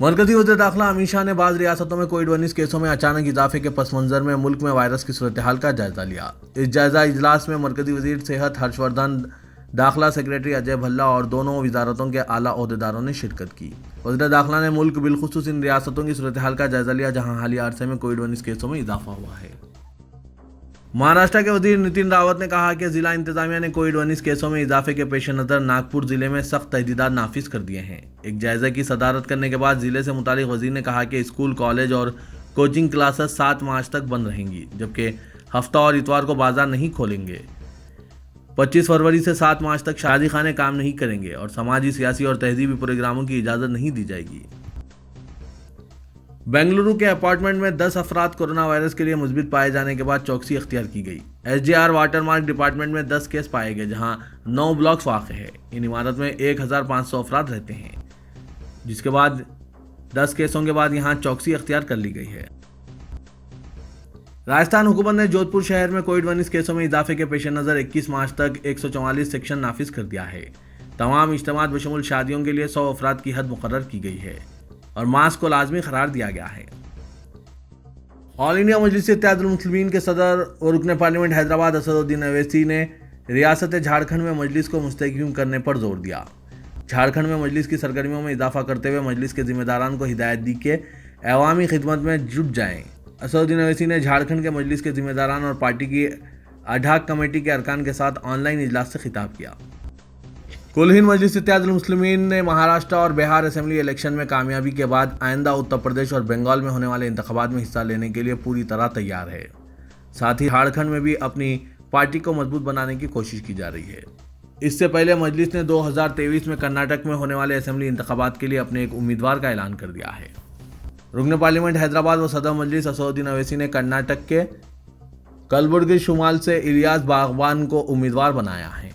مرکزی وزیر داخلہ امیت شاہ نے بعض ریاستوں میں کووڈ-19 کیسوں میں اچانک اضافے کے پس منظر میں ملک میں وائرس کی صورتحال کا جائزہ لیا۔ اس جائزہ اجلاس میں مرکزی وزیر صحت ہرش وردھن، داخلہ سیکریٹری اجے بھلا اور دونوں وزارتوں کے اعلیٰ عہدیداروں نے شرکت کی۔ وزیر داخلہ نے ملک بالخصوص ان ریاستوں کی صورتحال کا جائزہ لیا جہاں حالیہ عرصے میں کووڈ-19 کیسوں میں اضافہ ہوا ہے۔ مہاراشٹر کے وزیر نتن راوت نے کہا کہ ضلع انتظامیہ نے کووڈ-19 کیسوں میں اضافے کے پیش نظر ناگپور ضلع میں سخت تحدیدات نافذ کر دیے ہیں۔ ایک جائزے کی صدارت کرنے کے بعد ضلع سے متعلق وزیر نے کہا کہ اسکول، کالج اور کوچنگ کلاسز 7 مارچ تک بند رہیں گی، جبکہ ہفتہ اور اتوار کو بازار نہیں کھولیں گے۔ 25 فروری سے 7 مارچ تک شادی خانے کام نہیں کریں گے اور سماجی، سیاسی اور تہذیبی پروگراموں کی اجازت نہیں دی جائے گی۔ بنگلورو کے اپارٹمنٹ میں 10 افراد کورونا وائرس کے لیے مثبت پائے جانے کے بعد چوکسی اختیار کی گئی۔ S D R water mark department میں 10 کیس پائے گئے جہاں 9 بلاکس واقع ہے۔ ان عمارت میں 1500 افراد رہتے ہیں، جس کے بعد 10 کیسوں کے بعد یہاں چوکسی اختیار کر لی گئی ہے۔ راجستھان حکومت نے جودھ پور شہر میں کووڈ-19 کیسوں میں اضافے کے پیش نظر 21 مارچ تک 144 سیکشن نافذ کر دیا ہے۔ تمام اجتماعات بشمول شادیوں کے لیے 100 افراد کی حد مقرر کی گئی ہے اور ماسک کو لازمی قرار دیا گیا ہے۔ آل انڈیا مجلس اتحاد المسلمین کے صدر اور رکن پارلیمنٹ حیدرآباد اسد الدین اویسی نے ریاست جھارکھنڈ میں مجلس کو مستحکم کرنے پر زور دیا۔ جھارکھنڈ میں مجلس کی سرگرمیوں میں اضافہ کرتے ہوئے مجلس کے ذمہ داران کو ہدایت دی کہ عوامی خدمت میں جٹ جائیں۔ اسد الدین اویسی نے جھارکھنڈ کے مجلس کے ذمہ داران اور پارٹی کی اڈھاک کمیٹی کے ارکان کے ساتھ آن لائن اجلاس سے خطاب کیا۔ کل ہند مجلس اتحاد المسلمین نے مہاراشٹر اور بہار اسمبلی الیکشن میں کامیابی کے بعد آئندہ اتر پردیش اور بنگال میں ہونے والے انتخابات میں حصہ لینے کے لیے پوری طرح تیار ہے۔ ساتھ ہی جھارکھنڈ میں بھی اپنی پارٹی کو مضبوط بنانے کی کوشش کی جا رہی ہے۔ اس سے پہلے مجلس نے 2023 میں کرناٹک میں ہونے والے اسمبلی انتخابات کے لیے اپنے ایک امیدوار کا اعلان کر دیا ہے۔ رکن پارلیمنٹ حیدرآباد و صدر مجلس اسد الدین اویسی نے کرناٹک کے کلبرگی شمال سے الیاس باغبان کو امیدوار بنایا ہے۔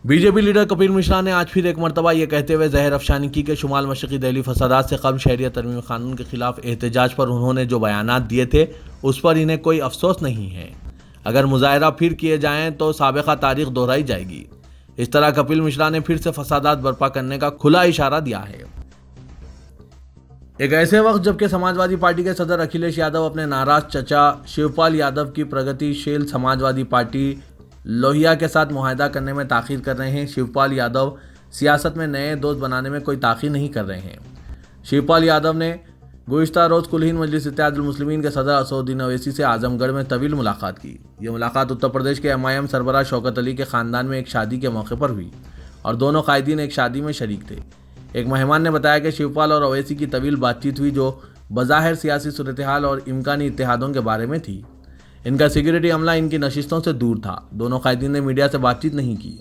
B J P leader Kapil Mishra نے آج پھر ایک مرتبہ یہ کہتے ہوئے زہر افشانی کی کہ شمال مشرقی دہلی فسادات سے قبل شہریت ترمیمی قانون کے خلاف احتجاج پر انہوں نے جو بیانات دیے تھے اس پر انہیں کوئی افسوس نہیں ہے۔ اگر مظاہرہ پھر کیے جائیں تو سابقہ تاریخ دہرائی جائے گی۔ اس طرح کپیل مشرا نے پھر سے فسادات برپا کرنے کا کھلا اشارہ دیا ہے۔ ایک ایسے وقت جبکہ سماجوادی پارٹی کے صدر اکھلیش یادو اپنے ناراض چچا شیو پال یادو کی پرگتی شیل سماجوادی پارٹی لوہیا کے ساتھ معاہدہ کرنے میں تاخیر کر رہے ہیں، شیو پال یادو سیاست میں نئے دوست بنانے میں کوئی تاخیر نہیں کر رہے ہیں۔ شیو پال یادو نے گزشتہ روز کل ہند مجلس اتحاد المسلمین کے صدر اسد الدین اویسی سے اعظم گڑھ میں طویل ملاقات کی۔ یہ ملاقات اتر پردیش کے MIM سربراہ شوکت علی کے خاندان میں ایک شادی کے موقع پر ہوئی اور دونوں قائدین ایک شادی میں شریک تھے۔ ایک مہمان نے بتایا کہ شیو پال اور اویسی کی طویل بات چیت ہوئی جو بظاہر سیاسی صورتحال اور امکانی اتحادوں کے بارے میں تھی۔ ان کا سیکیورٹی عملہ ان کی نشستوں سے دور تھا۔ دونوں قائدین نے میڈیا سے بات چیت نہیں کی۔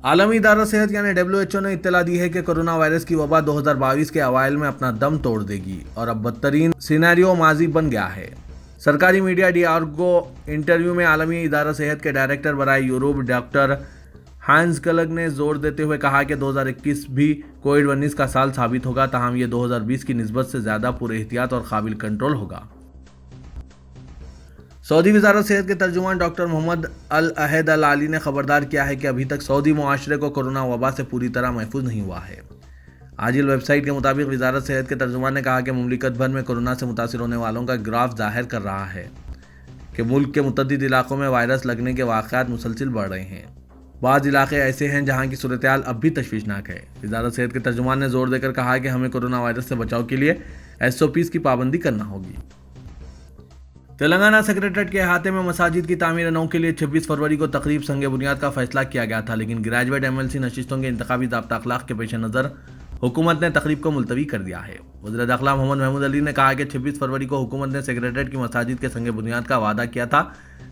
عالمی ادارہ صحت یعنی WHO نے اطلاع دی ہے کہ کورونا وائرس کی وبا 2022 کے اوائل میں اپنا دم توڑ دے گی اور اب بدترین سینیریو ماضی بن گیا ہے۔ سرکاری میڈیا ڈی آرگو انٹرویو میں عالمی ادارہ صحت کے ڈائریکٹر برائے یورپ ڈاکٹر ہانس کلگ نے زور دیتے ہوئے کہا کہ 2021 بھی کووڈ-19 کا سال ثابت ہوگا، تاہم یہ 2020 کی نسبت سے زیادہ پر احتیاط اور قابل کنٹرول ہوگا۔ سعودی وزارت صحت کے ترجمان ڈاکٹر محمد الاحد العلی نے خبردار کیا ہے کہ ابھی تک سعودی معاشرے کو کورونا وبا سے پوری طرح محفوظ نہیں ہوا ہے۔ عاجل ویب سائٹ کے مطابق وزارت صحت کے ترجمان نے کہا کہ مملکت بھر میں کورونا سے متاثر ہونے والوں کا گراف ظاہر کر رہا ہے کہ ملک کے متعدد علاقوں میں وائرس لگنے کے واقعات مسلسل بڑھ رہے ہیں۔ بعض علاقے ایسے ہیں جہاں کی صورتحال اب بھی تشویشناک ہے۔ وزارت صحت کے ترجمان نے زور دے کر کہا کہ ہمیں کورونا وائرس سے بچاؤ کے لیے SOPs کی پابندی کرنا ہوگی۔ تلنگانہ سیکریٹریٹ کے احاطے میں مساجد کی تعمیر نو کے لیے 26 فروری کو تقریب سنگ بنیاد کا فیصلہ کیا گیا تھا، لیکن گریجویٹ MLC نشستوں کے انتخابی ضابطہ اخلاق کے پیش نظر حکومت نے تقریب کو ملتوی کر دیا ہے۔ وزیر داخلہ محمد محمود علی نے کہا کہ 26 فروری کو حکومت نے سیکریٹریٹ کی مساجد کے سنگ بنیاد کا وعدہ کیا تھا،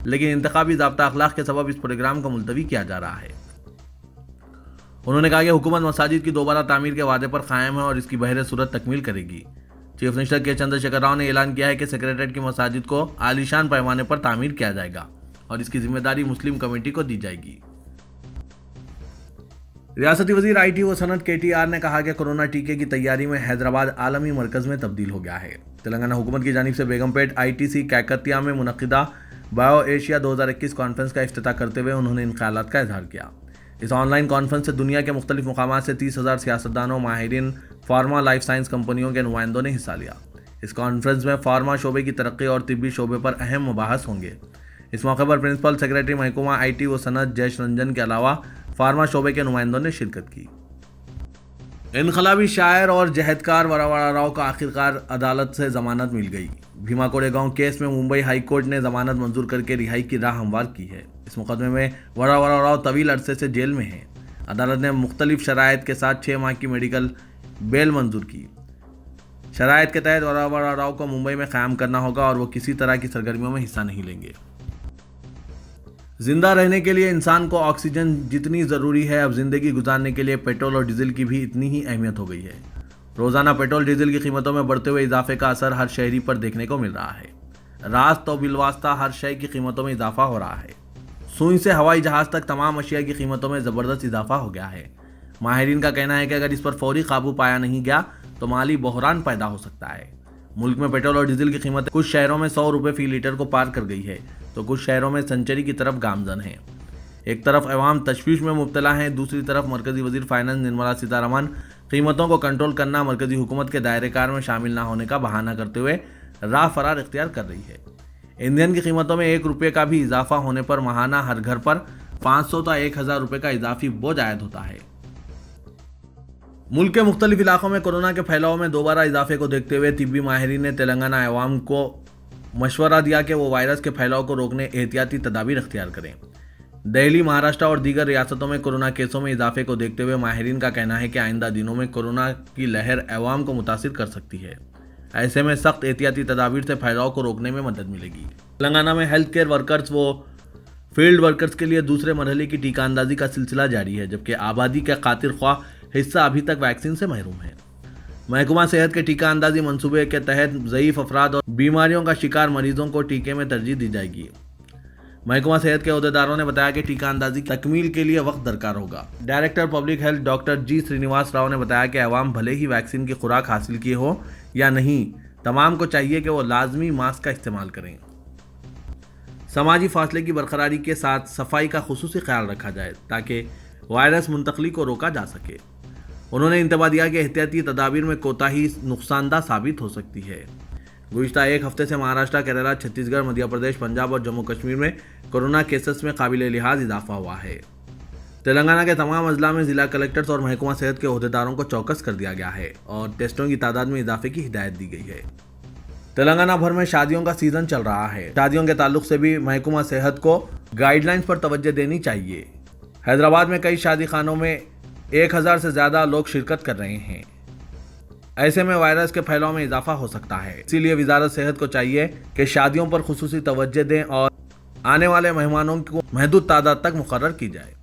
لیکن انتخابی ضابطہ اخلاق کے سبب اس پروگرام کو ملتوی کیا جا رہا ہے۔ انہوں نے کہا کہ حکومت مساجد کی دوبارہ تعمیر کے وعدے پر قائم ہے اور اس کی بہر صورت تکمیل کرے گی۔ چیف منسٹر کے چندر شیکھر راؤ نے اعلان کیا ہے کہ سیکریٹریٹ کی مساجد کو عالیشان پیمانے پر تعمیر کیا جائے گا اور اس کی ذمہ داری مسلم کمیٹی کو دی جائے گی۔ ریاستی وزیر IT و صنعت KTR نے کہا کہ کورونا ٹیکے کی تیاری میں حیدرآباد عالمی مرکز میں تبدیل ہو گیا ہے۔ تلنگانہ حکومت کی جانب سے بیگم پیٹ ITC کیکتیا میں منعقدہ بایو ایشیا 2021 کانفرنس کا افتتاح کرتے ہوئے انہوں نے ان خیالات کا اظہار کیا۔ اس آن لائن کانفرنس سے دنیا کے مختلف مقامات سے 30,000 سیاستدانوں، ماہرین، فارما لائف سائنس کمپنیوں کے نمائندوں نے حصہ لیا۔ اس کانفرنس میں فارما شعبے کی ترقی اور طبی شعبے پر اہم مباحث ہوں گے۔ اس موقع پر پرنسپل سیکریٹری محکمہ آئی ٹی و صنعت جیش رنجن کے علاوہ فارما شعبے کے نمائندوں نے شرکت کی۔ انقلابی شاعر اور جہدکار وراوڑا راؤ کو آخرکار عدالت سے ضمانت مل گئی۔ بھیما کوریگاؤں کیس میں ممبئی ہائی کورٹ نے ضمانت منظور کر کے رہائی کی راہ ہموار کی ہے۔ اس مقدمے میں وراوڑا راؤ طویل عرصے سے جیل میں ہیں۔ عدالت نے مختلف شرائط کے ساتھ 6 ماہ کی میڈیکل بیل منظور کی۔ شرائط کے تحت وراوڑا راؤ کو ممبئی میں قیام کرنا ہوگا اور وہ کسی طرح کی سرگرمیوں میں حصہ نہیں لیں گے۔ زندہ رہنے کے لیے انسان کو آکسیجن جتنی ضروری ہے، اب زندگی گزارنے کے لیے پیٹرول اور ڈیزل کی بھی اتنی ہی اہمیت ہو گئی ہے۔ روزانہ پیٹرول ڈیزل کی قیمتوں میں بڑھتے ہوئے اضافے کا اثر ہر شہری پر دیکھنے کو مل رہا ہے۔ راست و بالواسطہ ہر شے کی قیمتوں میں اضافہ ہو رہا ہے۔ سوئی سے ہوائی جہاز تک تمام اشیاء کی قیمتوں میں زبردست اضافہ ہو گیا ہے۔ ماہرین کا کہنا ہے کہ اگر اس پر فوری قابو پایا نہیں گیا تو مالی بحران پیدا ہو سکتا ہے۔ ملک میں پیٹرول اور ڈیزل کی قیمت کچھ شہروں میں 100 روپے فی لیٹر کو پار کر گئی ہے تو کچھ شہروں میں سنچری کی طرف گامزن ہے۔ ایک طرف عوام تشویش میں مبتلا ہیں، دوسری طرف مرکزی وزیر فائنانس نرملا سیتا رمن قیمتوں کو کنٹرول کرنا مرکزی حکومت کے دائرہ کار میں شامل نہ ہونے کا بہانہ کرتے ہوئے راہ فرار اختیار کر رہی ہے۔ ایندھن کی قیمتوں میں 1 روپے کا بھی اضافہ ہونے پر ماہانہ ہر گھر پر 500 تا 1000 روپے کا اضافی بوجھ عائد ہوتا ہے۔ ملک کے مختلف علاقوں میں کورونا کے پھیلاؤ میں دوبارہ اضافے کو دیکھتے ہوئے طبی ماہرین نے تلنگانہ عوام کو مشورہ دیا کہ وہ وائرس کے پھیلاؤ کو روکنے احتیاطی تدابیر اختیار کریں۔ دہلی، مہاراشٹر اور دیگر ریاستوں میں کورونا کیسوں میں اضافے کو دیکھتے ہوئے ماہرین کا کہنا ہے کہ آئندہ دنوں میں کورونا کی لہر عوام کو متاثر کر سکتی ہے۔ ایسے میں سخت احتیاطی تدابیر سے پھیلاؤ کو روکنے میں مدد ملے گی۔ تلنگانہ میں ہیلتھ کیئر ورکرز و فیلڈ ورکرز کے لیے دوسرے مرحلے کی ٹیکہ اندازی کا سلسلہ جاری ہے، جبکہ آبادی کا خاطر خواہ حصہ ابھی تک ویکسین سے محروم ہے۔ محکمہ صحت کے ٹیکہ اندازی منصوبے کے تحت ضعیف افراد اور بیماریوں کا شکار مریضوں کو ٹیکے میں ترجیح دی جائے گی۔ محکمہ صحت کے عہدیداروں نے بتایا کہ ٹیکہ اندازی کی تکمیل کے لیے وقت درکار ہوگا۔ ڈائریکٹر پبلک ہیلتھ ڈاکٹر جی سرینیواس راؤ نے بتایا کہ عوام بھلے ہی ویکسین کی خوراک حاصل کیے ہو یا نہیں، تمام کو چاہیے کہ وہ لازمی ماسک کا استعمال کریں۔ سماجی فاصلے کی برقراری کے ساتھ صفائی کا خصوصی خیال رکھا جائے تاکہ وائرس منتقلی کو روکا جا سکے۔ انہوں نے انتباہ دیا کہ احتیاطی تدابیر میں کوتاہی نقصان دہ ثابت ہو سکتی ہے۔ گزشتہ ایک ہفتے سے مہاراشٹر، کیرالہ، چھتیس گڑھ، مدھیہ پردیش، پنجاب اور جموں کشمیر میں کورونا کیسز میں قابل لحاظ اضافہ ہوا ہے۔ تلنگانہ کے تمام اضلاع میں ضلع کلکٹرز اور محکمہ صحت کے عہدیداروں کو چوکس کر دیا گیا ہے اور ٹیسٹوں کی تعداد میں اضافے کی ہدایت دی گئی ہے۔ تلنگانہ بھر میں شادیوں کا سیزن چل رہا ہے۔ شادیوں کے تعلق سے بھی محکمہ صحت کو گائیڈ لائنز پر توجہ دینی چاہیے۔ حیدرآباد میں کئی شادی خانوں میں 1000 سے زیادہ لوگ شرکت کر رہے ہیں۔ ایسے میں وائرس کے پھیلاؤ میں اضافہ ہو سکتا ہے، اسی لیے وزارت صحت کو چاہیے کہ شادیوں پر خصوصی توجہ دیں اور آنے والے مہمانوں کو محدود تعداد تک مقرر کی جائے۔